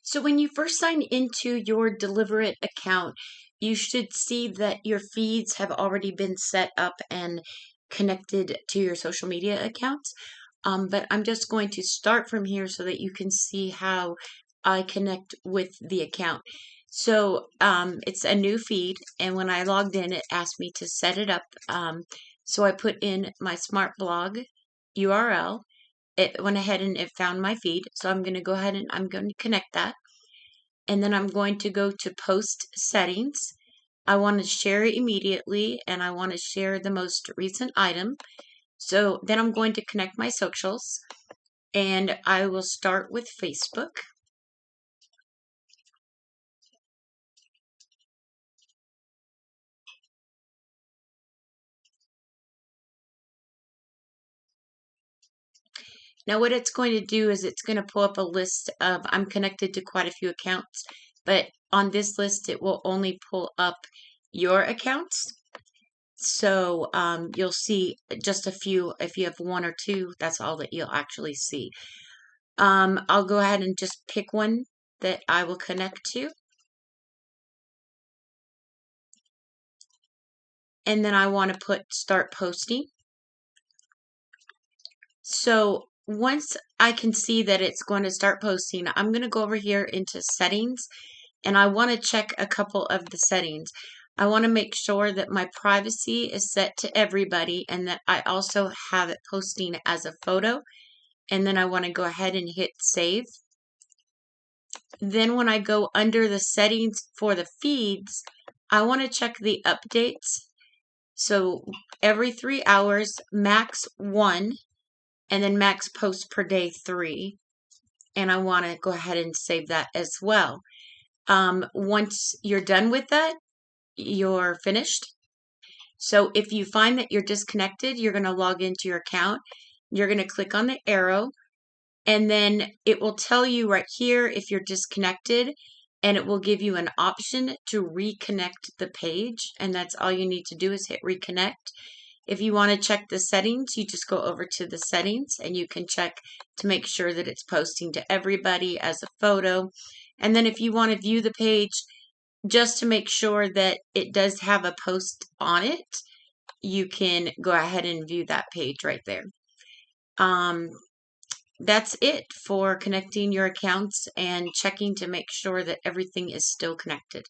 So when you first sign into your Dlvrit account, you should see that your feeds have already been set up and connected to your social media accounts. But I'm just going to start from here so that you can see how I connect with the account. So it's a new feed, and when I logged in, it asked me to set it up. So I put in my MySMARTblog URL. It went ahead and it found my feed. So I'm going to go ahead and I'm going to connect that. And then I'm going to go to post settings. I want to share immediately, and I want to share the most recent item. So then I'm going to connect my socials, and I will start with Facebook. Now what it's going to do is it's going to pull up a list of, I'm connected to quite a few accounts, but on this list it will only pull up your accounts. So you'll see just a few. If you have one or two, that's all that you'll actually see. I'll go ahead and just pick one that I will connect to. And then I want to put start posting. So once I can see that it's going to start posting, I'm going to go over here into settings, and I want to check a couple of the settings. I want to make sure that my privacy is set to everybody and that I also have it posting as a photo. And then I want to go ahead and hit save. Then when I go under the settings for the feeds, I want to check the updates. So every 3 hours, max 1, and then max posts per day 3. And I want to go ahead and save that as well. Once you're done with that, you're finished. So if you find that you're disconnected, you're going to log into your account. You're going to click on the arrow, and then it will tell you right here if you're disconnected, and it will give you an option to reconnect the page, and that's all you need to do is hit reconnect. If you want to check the settings, you just go over to the settings and you can check to make sure that it's posting to everybody as a photo. And then if you want to view the page, just to make sure that it does have a post on it, you can go ahead and view that page right there. That's it for connecting your accounts and checking to make sure that everything is still connected.